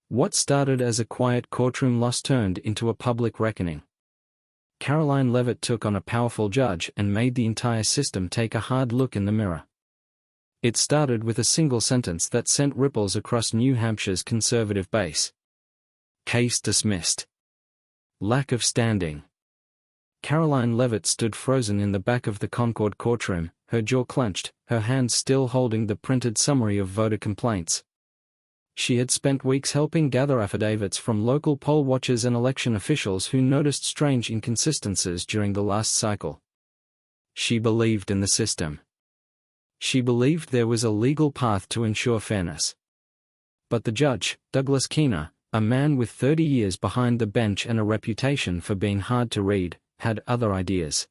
What started as a quiet courtroom loss turned into a public reckoning. Karoline Leavitt took on a powerful judge and made the entire system take a hard look in the mirror. It started with a single sentence that sent ripples across New Hampshire's conservative base. Case dismissed. Lack of standing. Karoline Leavitt stood frozen in the back of the Concord courtroom, her jaw clenched, her hands still holding the printed summary of voter complaints. She had spent weeks helping gather affidavits from local poll watchers and election officials who noticed strange inconsistencies during the last cycle. She believed in the system. She believed there was a legal path to ensure fairness. But the judge, Douglas Keener, a man with 30 years behind the bench and a reputation for being hard to read, had other ideas.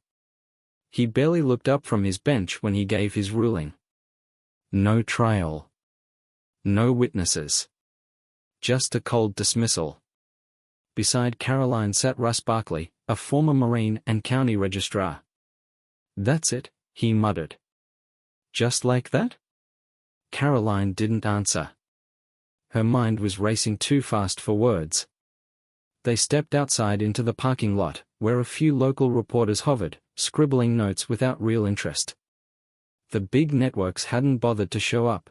He barely looked up from his bench when he gave his ruling. No trial. No witnesses. Just a cold dismissal. Beside Karoline sat Russ Barkley, a former Marine and county registrar. "That's it," he muttered. "Just like that?" Karoline didn't answer. Her mind was racing too fast for words. They stepped outside into the parking lot, where a few local reporters hovered, scribbling notes without real interest. The big networks hadn't bothered to show up.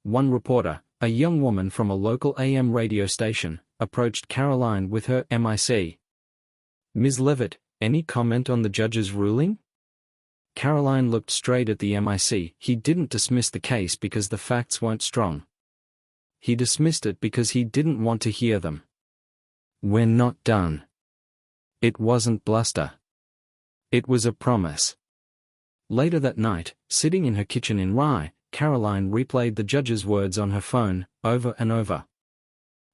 One reporter, a young woman from a local AM radio station, approached Karoline with her MIC. "Ms. Leavitt, any comment on the judge's ruling?" Karoline looked straight at the MIC. He didn't dismiss the case because the facts weren't strong. He dismissed it because he didn't want to hear them. "We're not done." It wasn't bluster. It was a promise. Later that night, sitting in her kitchen in Rye, Karoline replayed the judge's words on her phone, over and over.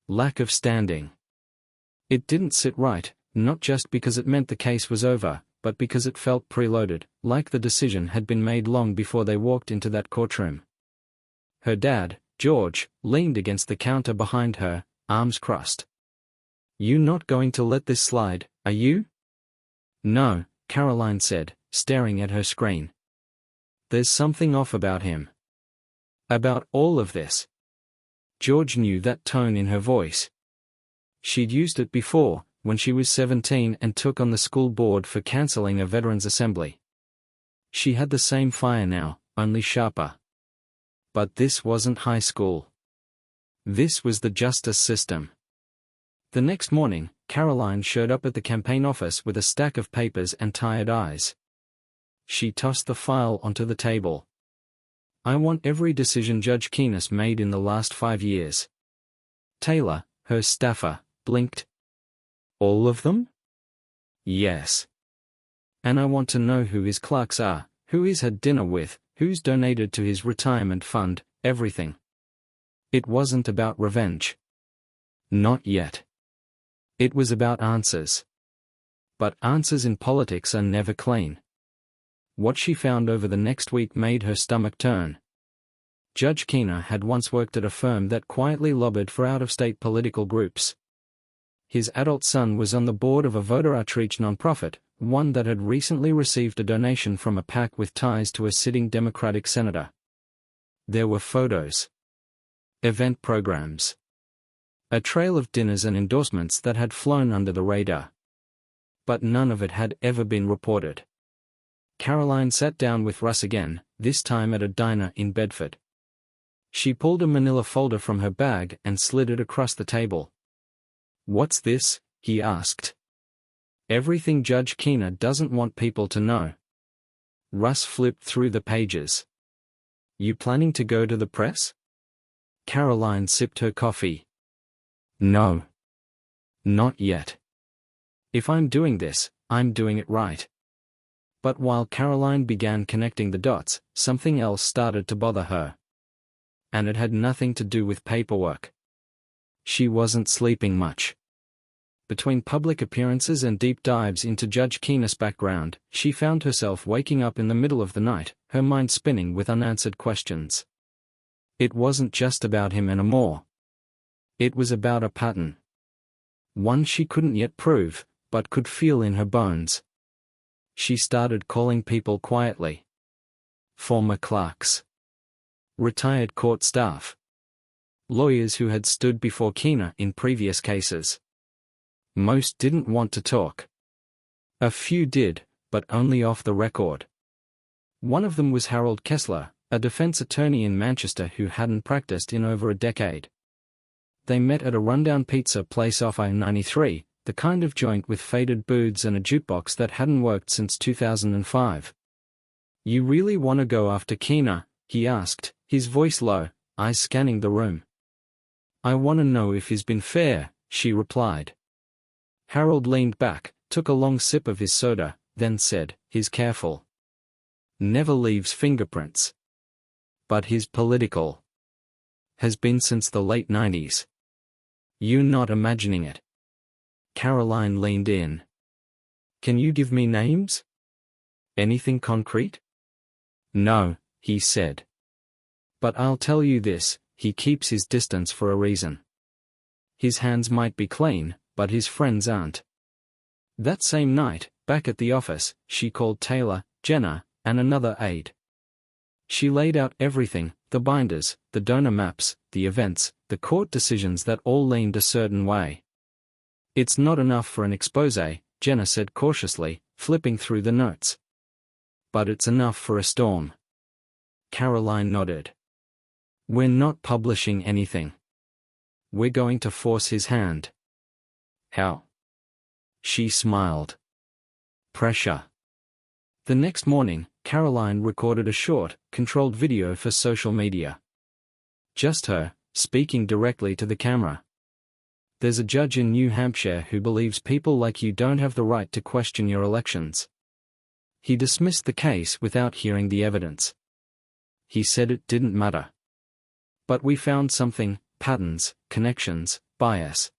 Lack of standing. It didn't sit right, not just because it meant the case was over, but because it felt preloaded, like the decision had been made long before they walked into that courtroom. Her dad, George, leaned against the counter behind her, arms crossed. "You not going to let this slide, are you?" "No," Karoline said, staring at her screen. "There's something off about him. About all of this." George knew that tone in her voice. She'd used it before, when she was 17 and took on the school board for cancelling a veterans assembly. She had the same fire now, only sharper. But this wasn't high school. This was the justice system. The next morning, Karoline showed up at the campaign office with a stack of papers and tired eyes. She tossed the file onto the table. "I want every decision Judge Keener made in the last 5 years." Taylor, her staffer, blinked. "All of them?" "Yes. And I want to know who his clerks are, who he's had dinner with, who's donated to his retirement fund, everything." It wasn't about revenge. Not yet. It was about answers. But answers in politics are never clean. What she found over the next week made her stomach turn. Judge Keener had once worked at a firm that quietly lobbied for out-of-state political groups. His adult son was on the board of a voter outreach nonprofit, one that had recently received a donation from a PAC with ties to a sitting Democratic senator. There were photos. Event programs. A trail of dinners and endorsements that had flown under the radar. But none of it had ever been reported. Karoline sat down with Russ again, this time at a diner in Bedford. She pulled a manila folder from her bag and slid it across the table. "What's this?" he asked. "Everything Judge Keener doesn't want people to know." Russ flipped through the pages. "You planning to go to the press?" Karoline sipped her coffee. "No. Not yet. If I'm doing this, I'm doing it right." But while Karoline began connecting the dots, something else started to bother her. And it had nothing to do with paperwork. She wasn't sleeping much. Between public appearances and deep dives into Judge Keener's background, she found herself waking up in the middle of the night, her mind spinning with unanswered questions. It wasn't just about him anymore. It was about a pattern. One she couldn't yet prove, but could feel in her bones. She started calling people quietly. Former clerks. Retired court staff. lawyers who had stood before Keener in previous cases. Most didn't want to talk. A few did, but only off the record. One of them was Harold Kessler, a defense attorney in Manchester who hadn't practiced in over a decade. They met at a rundown pizza place off I-93, the kind of joint with faded booths and a jukebox that hadn't worked since 2005. "You really want to go after Keener?" he asked, his voice low, eyes scanning the room. "I want to know if he's been fair," she replied. Harold leaned back, took a long sip of his soda, then said, "He's careful. Never leaves fingerprints. But he's political. Has been since the late 90s. You're not imagining it." Karoline leaned in. "Can you give me names? Anything concrete?" "No," he said. "But I'll tell you this, he keeps his distance for a reason. His hands might be clean, but his friends aren't." That same night, back at the office, she called Taylor, Jenna, and another aide. She laid out everything, the binders, the donor maps, the events, the court decisions that all leaned a certain way. "It's not enough for an exposé," Jenna said cautiously, flipping through the notes. "But it's enough for a storm." Karoline nodded. "We're not publishing anything. We're going to force his hand." "How?" She smiled. "Pressure." The next morning, Karoline recorded a short, controlled video for social media. Just her, speaking directly to the camera. "There's a judge in New Hampshire who believes people like you don't have the right to question your elections. He dismissed the case without hearing the evidence. He said it didn't matter. But we found something, patterns, connections, bias.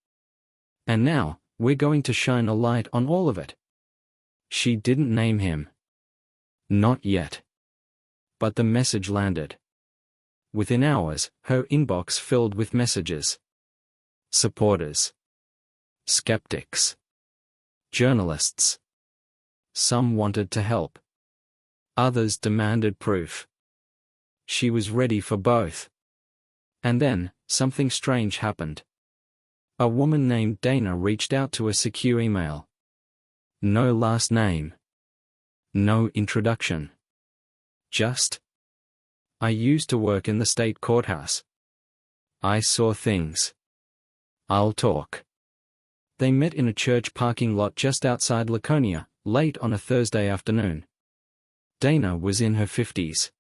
And now, we're going to shine a light on all of it." She didn't name him. Not yet. But the message landed. Within hours, her inbox filled with messages. Supporters. Skeptics. Journalists. Some wanted to help. Others demanded proof. She was ready for both. And then, something strange happened. A woman named Dana reached out to a secure email. No last name. No introduction. Just, "I used to work in the state courthouse. I saw things. I'll talk." They met in a church parking lot just outside Laconia, late on a Thursday afternoon. Dana was in her 50s.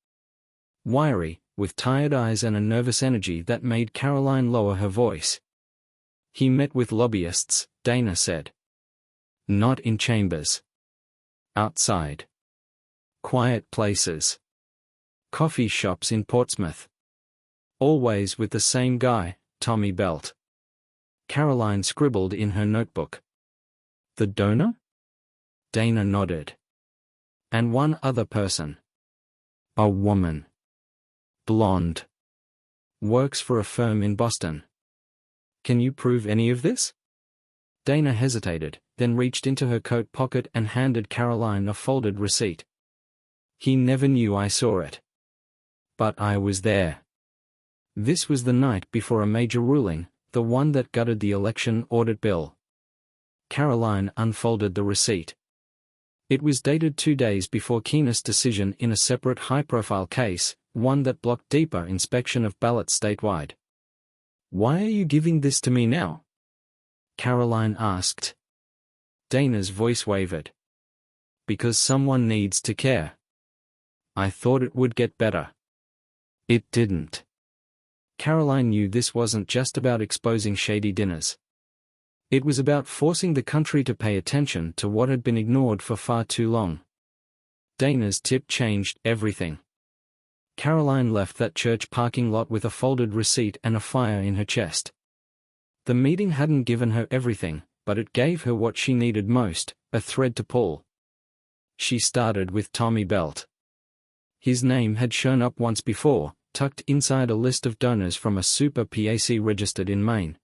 Wiry, with tired eyes and a nervous energy that made Karoline lower her voice. "He met with lobbyists," Dana said. "Not in chambers. Outside. Quiet places. Coffee shops in Portsmouth. Always with the same guy, Tommy Belt." Karoline scribbled in her notebook. "The donor?" Dana nodded. "And one other person. A woman. Blonde. Works for a firm in Boston. Can you prove any of this?" Dana hesitated, then reached into her coat pocket and handed Karoline a folded receipt. "He never knew I saw it. But I was there." This was the night before a major ruling, the one that gutted the election audit bill. Karoline unfolded the receipt. It was dated 2 days before Keener's decision in a separate high-profile case, one that blocked deeper inspection of ballots statewide. "Why are you giving this to me now?" Karoline asked. Dana's voice wavered. "Because someone needs to care. I thought it would get better. It didn't." Karoline knew this wasn't just about exposing shady dinners. It was about forcing the country to pay attention to what had been ignored for far too long. Dana's tip changed everything. Karoline left that church parking lot with a folded receipt and a fire in her chest. The meeting hadn't given her everything, but it gave her what she needed most, a thread to pull. She started with Tommy Belt. His name had shown up once before, tucked inside a list of donors from a super PAC registered in Maine.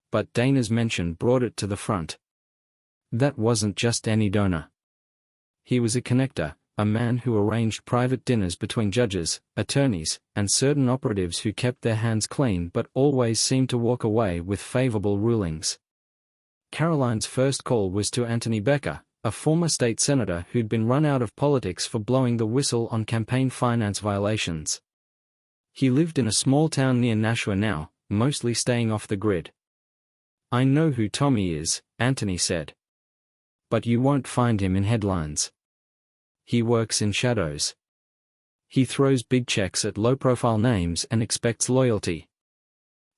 But Dana's mention brought it to the front. That wasn't just any donor. He was a connector, a man who arranged private dinners between judges, attorneys, and certain operatives who kept their hands clean but always seemed to walk away with favorable rulings. Karoline's first call was to Anthony Becker, a former state senator who'd been run out of politics for blowing the whistle on campaign finance violations. He lived in a small town near Nashua now, mostly staying off the grid. "I know who Tommy is," Anthony said. "But you won't find him in headlines. He works in shadows. He throws big checks at low-profile names and expects loyalty."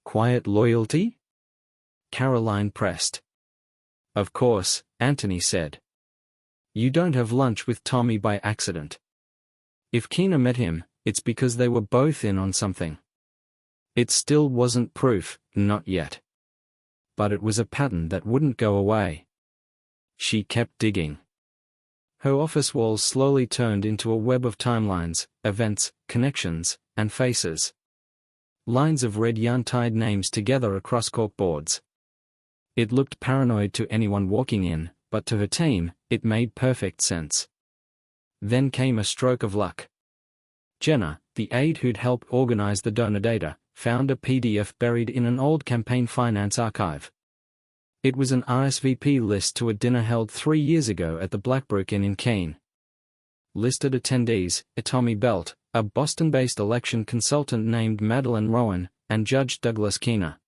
"Quiet loyalty?" Karoline pressed. "Of course," Anthony said. "You don't have lunch with Tommy by accident. If Keena met him, it's because they were both in on something. It still wasn't proof, not yet. But it was a pattern that wouldn't go away." She kept digging. Her office walls slowly turned into a web of timelines, events, connections, and faces. Lines of red yarn tied names together across corkboards. It looked paranoid to anyone walking in, but to her team, it made perfect sense. Then came a stroke of luck. Jenna, the aide who'd helped organize the donor data, found a PDF buried in an old campaign finance archive. It was an RSVP list to a dinner held 3 years ago at the Blackbrook Inn in Keene. Listed attendees: Tommy Belt, a Boston-based election consultant named Madeline Rowan, and Judge Douglas Keena.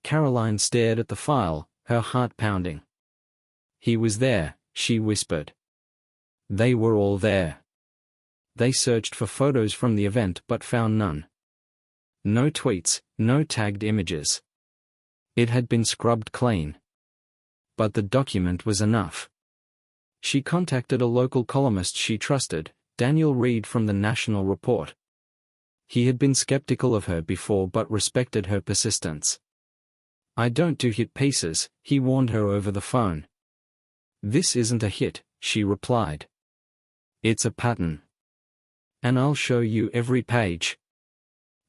Karoline stared at the file, her heart pounding. "He was there," she whispered. "They were all there." They searched for photos from the event but found none. No tweets, no tagged images. It had been scrubbed clean. But the document was enough. She contacted a local columnist she trusted, Daniel Reed from the National Report. He had been skeptical of her before but respected her persistence. "I don't do hit pieces," he warned her over the phone. "This isn't a hit," she replied. "It's a pattern. And I'll show you every page."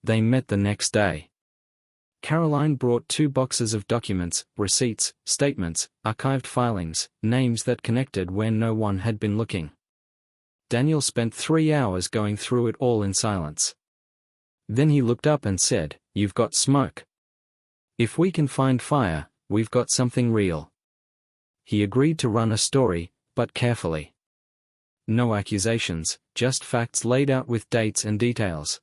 They met the next day. Karoline brought 2 boxes of documents, receipts, statements, archived filings, names that connected where no one had been looking. Daniel spent 3 hours going through it all in silence. Then he looked up and said, "You've got smoke. If we can find fire, we've got something real." He agreed to run a story, but carefully. No accusations, just facts laid out with dates and details.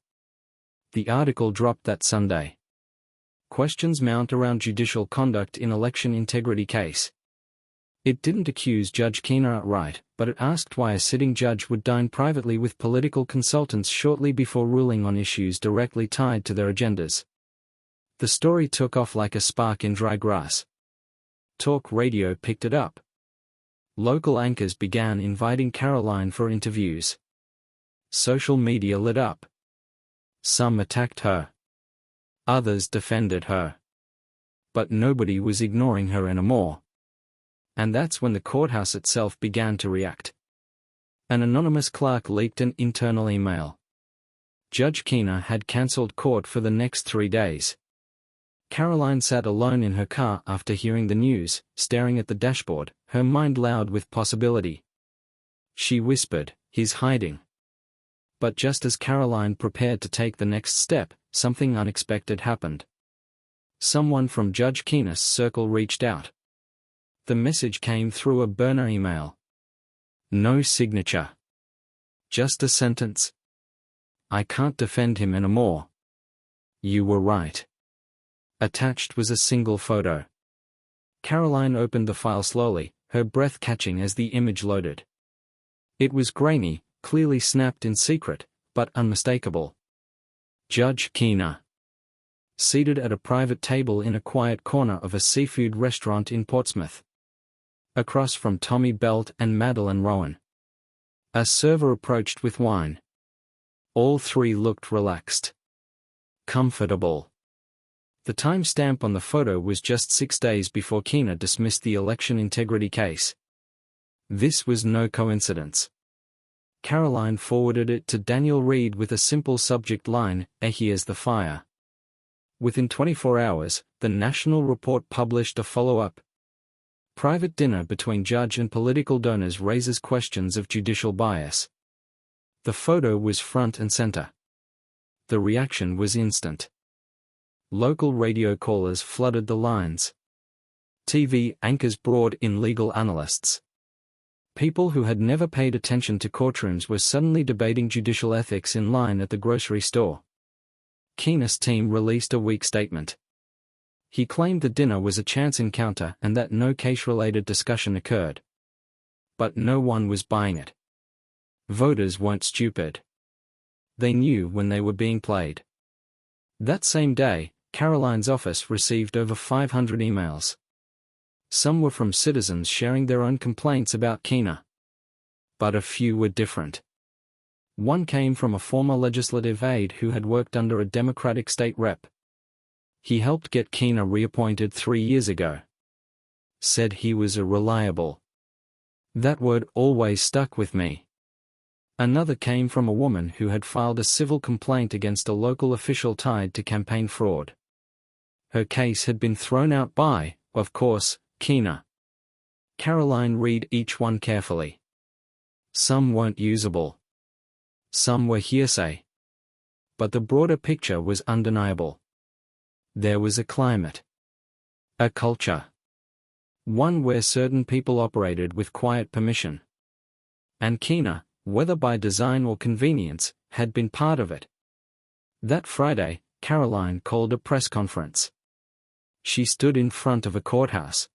The article dropped that Sunday. Questions mount around judicial conduct in election integrity case. It didn't accuse Judge Keena outright, but it asked why a sitting judge would dine privately with political consultants shortly before ruling on issues directly tied to their agendas. The story took off like a spark in dry grass. Talk radio picked it up. Local anchors began inviting Karoline for interviews. Social media lit up. Some attacked her. Others defended her. But nobody was ignoring her anymore. And that's when the courthouse itself began to react. An anonymous clerk leaked an internal email. Judge Keena had cancelled court for the next 3 days. Karoline sat alone in her car after hearing the news, staring at the dashboard, her mind loud with possibility. She whispered, "He's hiding." But just as Karoline prepared to take the next step, something unexpected happened. Someone from Judge Keena's circle reached out. The message came through a burner email. No signature. Just a sentence. "I can't defend him anymore. You were right." Attached was a single photo. Karoline opened the file slowly, her breath catching as the image loaded. It was grainy, clearly snapped in secret, but unmistakable. Judge Keena. Seated at a private table in a quiet corner of a seafood restaurant in Portsmouth. Across from Tommy Belt and Madeline Rowan. A server approached with wine. All 3 looked relaxed. Comfortable. The timestamp on the photo was just 6 days before Keena dismissed the election integrity case. This was no coincidence. Karoline forwarded it to Daniel Reed with a simple subject line, "Here's the fire." Within 24 hours, the National Report published a follow-up. Private dinner between judge and political donors raises questions of judicial bias. The photo was front and center. The reaction was instant. Local radio callers flooded the lines. TV anchors brought in legal analysts. People who had never paid attention to courtrooms were suddenly debating judicial ethics in line at the grocery store. Keena's team released a weak statement. He claimed the dinner was a chance encounter and that no case-related discussion occurred. But no one was buying it. Voters weren't stupid. They knew when they were being played. That same day, Karoline's office received over 500 emails. Some were from citizens sharing their own complaints about Keena. But a few were different. One came from a former legislative aide who had worked under a Democratic state rep. He helped get Keena reappointed 3 years ago. Said he was a reliable. That word always stuck with me. Another came from a woman who had filed a civil complaint against a local official tied to campaign fraud. Her case had been thrown out by, of course, Keena. Karoline read each one carefully. Some weren't usable. Some were hearsay. But the broader picture was undeniable. There was a climate. A culture. One where certain people operated with quiet permission. And Keena, whether by design or convenience, had been part of it. That Friday, Karoline called a press conference. She stood in front of a courthouse.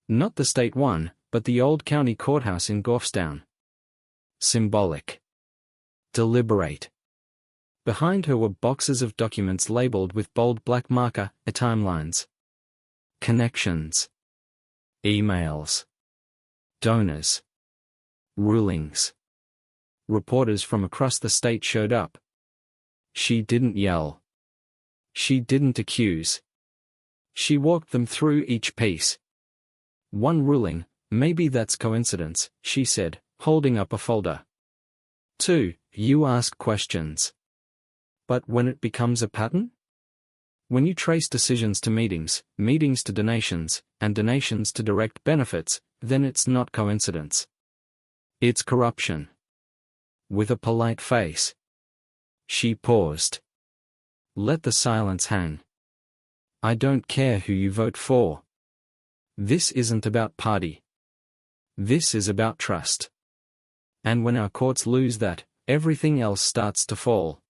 Not the state one, but the old county courthouse in Goffstown. Symbolic. Deliberate. Behind her were boxes of documents labeled with bold black marker, timelines. Connections. Emails. Donors. Rulings. Reporters from across the state showed up. She didn't yell. She didn't accuse. She walked them through each piece. One ruling, maybe that's coincidence, she said, holding up a folder. 2, you ask questions. But when it becomes a pattern? When you trace decisions to meetings, meetings to donations, and donations to direct benefits, then it's not coincidence. It's corruption. With a polite face. She paused. Let the silence hang. I don't care who you vote for. This isn't about party. This is about trust. And when our courts lose that, everything else starts to fall.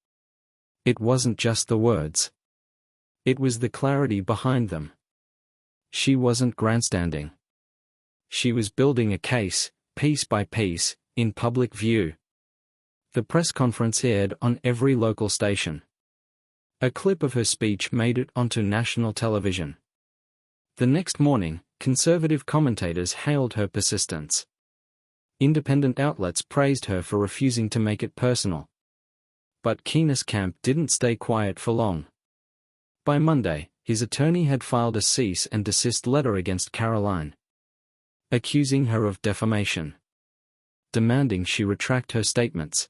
It wasn't just the words. It was the clarity behind them. She wasn't grandstanding. She was building a case, piece by piece, in public view. The press conference aired on every local station. A clip of her speech made it onto national television. The next morning, conservative commentators hailed her persistence. Independent outlets praised her for refusing to make it personal. But Keena's camp didn't stay quiet for long. By Monday, his attorney had filed a cease and desist letter against Karoline, accusing her of defamation, demanding she retract her statements.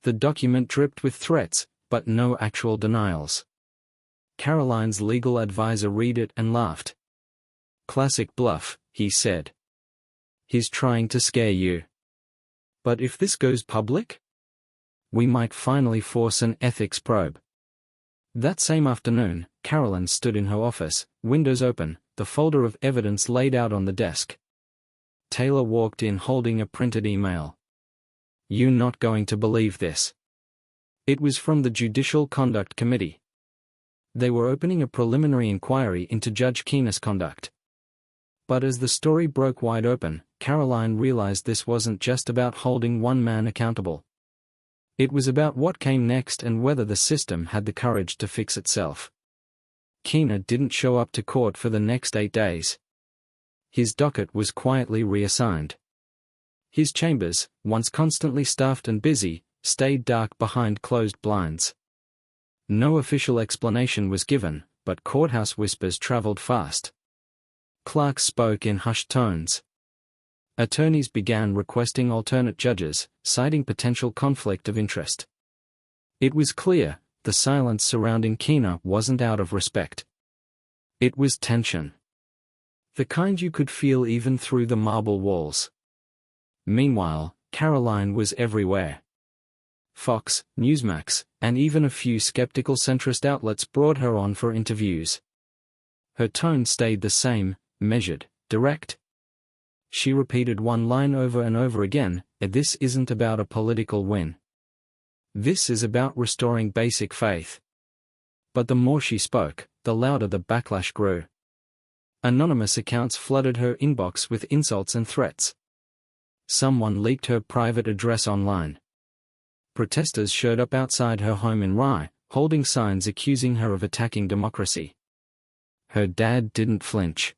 The document dripped with threats, but no actual denials. Karoline's legal advisor read it and laughed. Classic bluff, he said. He's trying to scare you. But if this goes public? We might finally force an ethics probe. That same afternoon, Karoline stood in her office, windows open, the folder of evidence laid out on the desk. Taylor walked in holding a printed email. You're not going to believe this. It was from the Judicial Conduct Committee. They were opening a preliminary inquiry into Judge Keena's conduct. But as the story broke wide open, Karoline realized this wasn't just about holding one man accountable. It was about what came next and whether the system had the courage to fix itself. Keena didn't show up to court for the next 8 days. His docket was quietly reassigned. His chambers, once constantly staffed and busy, stayed dark behind closed blinds. No official explanation was given, but courthouse whispers traveled fast. Clerks spoke in hushed tones. Attorneys began requesting alternate judges, citing potential conflict of interest. It was clear, the silence surrounding Keena wasn't out of respect. It was tension. The kind you could feel even through the marble walls. Meanwhile, Karoline was everywhere. Fox, Newsmax, and even a few skeptical centrist outlets brought her on for interviews. Her tone stayed the same, measured, direct. She repeated one line over and over again: "This isn't about a political win. This is about restoring basic faith." But the more she spoke, the louder the backlash grew. Anonymous accounts flooded her inbox with insults and threats. Someone leaked her private address online. Protesters showed up outside her home in Rye, holding signs accusing her of attacking democracy. Her dad didn't flinch.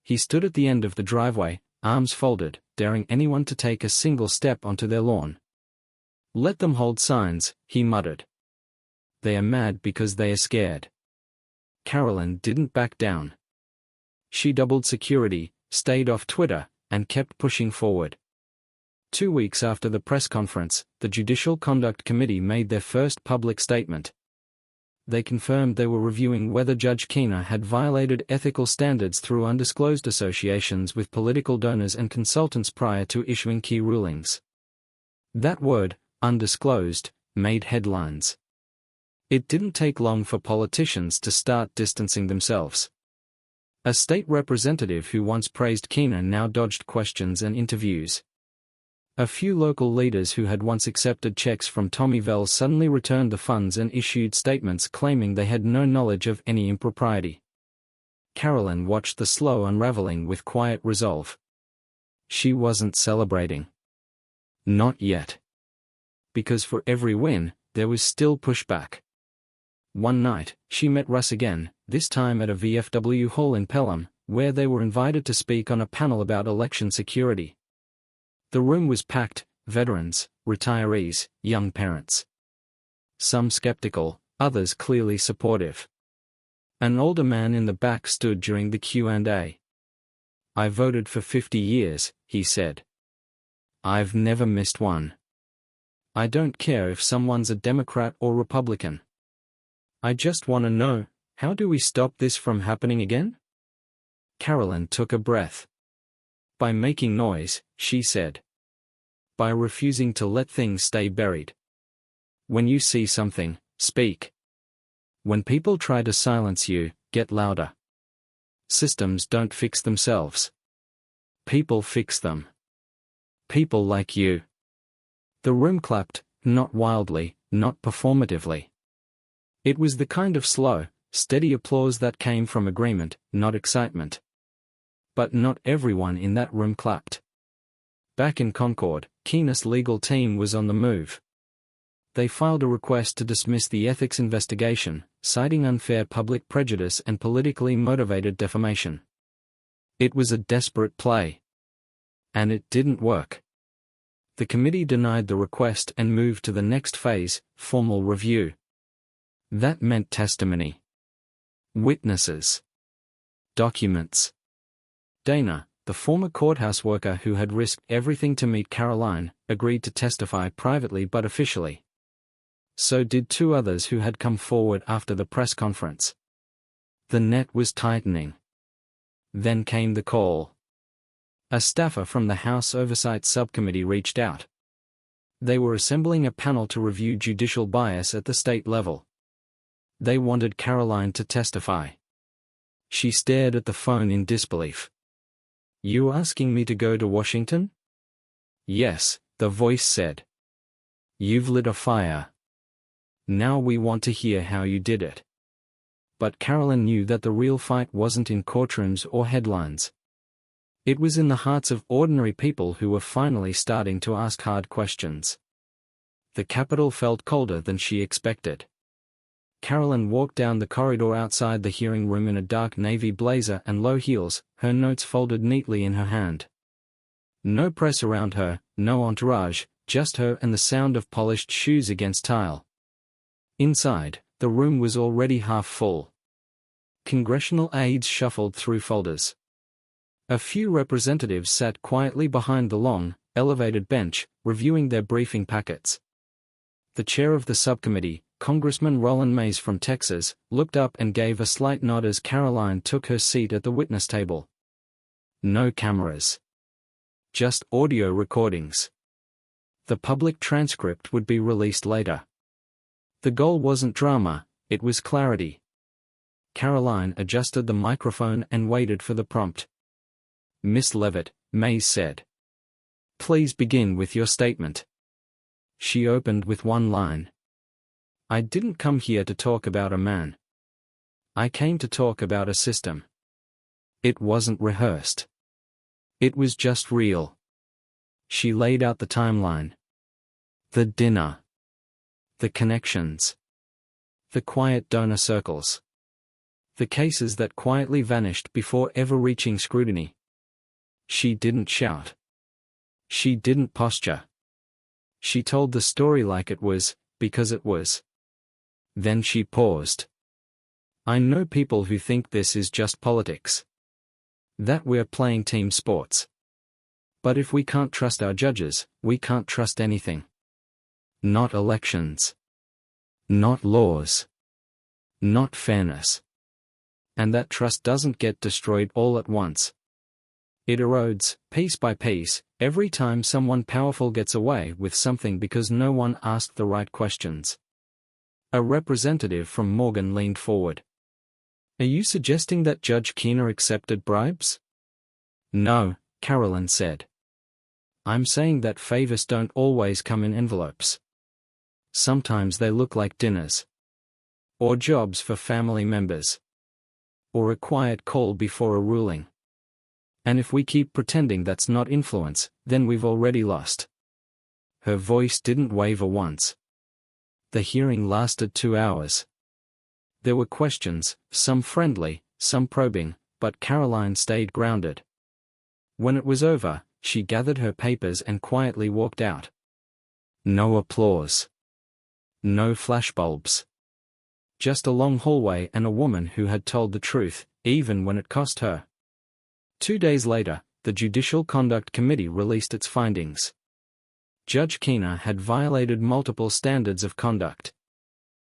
He stood at the end of the driveway, arms folded, daring anyone to take a single step onto their lawn. "Let them hold signs," he muttered. "They are mad because they are scared." Karoline didn't back down. She doubled security, stayed off Twitter, and kept pushing forward. 2 weeks after the press conference, the Judicial Conduct Committee made their first public statement. They confirmed they were reviewing whether Judge Keener had violated ethical standards through undisclosed associations with political donors and consultants prior to issuing key rulings. That word, undisclosed, made headlines. It didn't take long for politicians to start distancing themselves. A state representative who once praised Keener now dodged questions and interviews. A few local leaders who had once accepted checks from Tommy Vell suddenly returned the funds and issued statements claiming they had no knowledge of any impropriety. Karoline watched the slow unraveling with quiet resolve. She wasn't celebrating. Not yet. Because for every win, there was still pushback. One night, she met Russ again, this time at a VFW hall in Pelham, where they were invited to speak on a panel about election security. The room was packed: veterans, retirees, young parents. Some skeptical, others clearly supportive. An older man in the back stood during the Q&A. "I voted for 50 years, he said. "I've never missed one. I don't care if someone's a Democrat or Republican. I just want to know, how do we stop this from happening again?" Karoline took a breath. "By making noise," she said. "By refusing to let things stay buried. When you see something, speak. When people try to silence you, get louder. Systems don't fix themselves. People fix them. People like you." The room clapped, not wildly, not performatively. It was the kind of slow, steady applause that came from agreement, not excitement. But not everyone in that room clapped. Back in Concord, Keener's legal team was on the move. They filed a request to dismiss the ethics investigation, citing unfair public prejudice and politically motivated defamation. It was a desperate play. And it didn't work. The committee denied the request and moved to the next phase, formal review. That meant testimony. Witnesses. Documents. Dana, the former courthouse worker who had risked everything to meet Karoline, agreed to testify privately but officially. So did 2 others who had come forward after the press conference. The net was tightening. Then came the call. A staffer from the House Oversight Subcommittee reached out. They were assembling a panel to review judicial bias at the state level. They wanted Karoline to testify. She stared at the phone in disbelief. "You asking me to go to Washington?" "Yes," the voice said. "You've lit a fire. Now we want to hear how you did it." But Karoline knew that the real fight wasn't in courtrooms or headlines. It was in the hearts of ordinary people who were finally starting to ask hard questions. The Capitol felt colder than she expected. Karoline walked down the corridor outside the hearing room in a dark navy blazer and low heels, her notes folded neatly in her hand. No press around her, no entourage, just her and the sound of polished shoes against tile. Inside, the room was already half full. Congressional aides shuffled through folders. A few representatives sat quietly behind the long, elevated bench, reviewing their briefing packets. The chair of the subcommittee, Congressman Roland Mays from Texas, looked up and gave a slight nod as Karoline took her seat at the witness table. No cameras. Just audio recordings. The public transcript would be released later. The goal wasn't drama, it was clarity. Karoline adjusted the microphone and waited for the prompt. "Miss Leavitt," Mays said. "Please begin with your statement." She opened with one line. "I didn't come here to talk about a man. I came to talk about a system." It wasn't rehearsed. It was just real. She laid out the timeline. The dinner. The connections. The quiet donor circles. The cases that quietly vanished before ever reaching scrutiny. She didn't shout. She didn't posture. She told the story like it was, because it was. Then she paused. "I know people who think this is just politics. That we're playing team sports. But if we can't trust our judges, we can't trust anything. Not elections. Not laws. Not fairness. And that trust doesn't get destroyed all at once. It erodes, piece by piece, every time someone powerful gets away with something because no one asked the right questions." A representative from Morgan leaned forward. "Are you suggesting that Judge Keener accepted bribes?" "No," Karoline said. "I'm saying that favors don't always come in envelopes. Sometimes they look like dinners. Or jobs for family members. Or a quiet call before a ruling. And if we keep pretending that's not influence, then we've already lost." Her voice didn't waver once. The hearing lasted 2 hours. There were questions, some friendly, some probing, but Karoline stayed grounded. When it was over, she gathered her papers and quietly walked out. No applause. No flashbulbs. Just a long hallway and a woman who had told the truth, even when it cost her. 2 days later, the Judicial Conduct Committee released its findings. Judge Keener had violated multiple standards of conduct.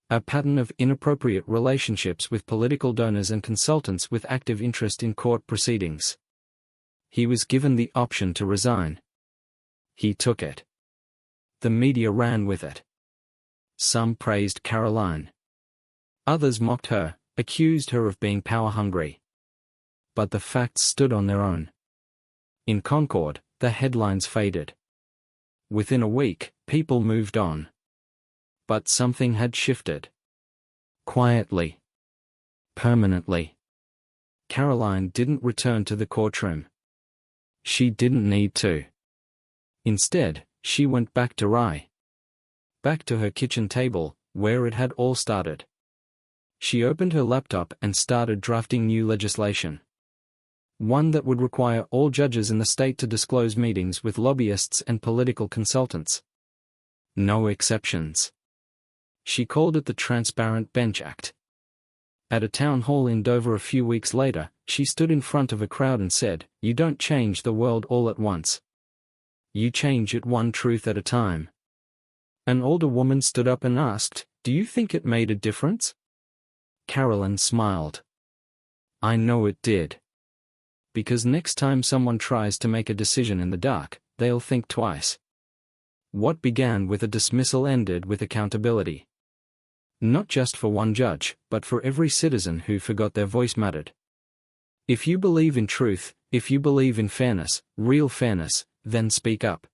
A pattern of inappropriate relationships with political donors and consultants with active interest in court proceedings. He was given the option to resign. He took it. The media ran with it. Some praised Karoline. Others mocked her, accused her of being power-hungry. But the facts stood on their own. In Concord, the headlines faded. Within a week, people moved on. But something had shifted. Quietly. Permanently. Karoline didn't return to the courtroom. She didn't need to. Instead, she went back to Rye. Back to her kitchen table, where it had all started. She opened her laptop and started drafting new legislation. One that would require all judges in the state to disclose meetings with lobbyists and political consultants. No exceptions. She called it the Transparent Bench Act. At a town hall in Dover a few weeks later, she stood in front of a crowd and said, "You don't change the world all at once. You change it one truth at a time." An older woman stood up and asked, "Do you think it made a difference?" Karoline smiled. "I know it did. Because next time someone tries to make a decision in the dark, they'll think twice." What began with a dismissal ended with accountability. Not just for one judge, but for every citizen who forgot their voice mattered. If you believe in truth, if you believe in fairness, real fairness, then speak up.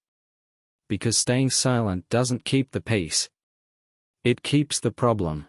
Because staying silent doesn't keep the peace. It keeps the problem.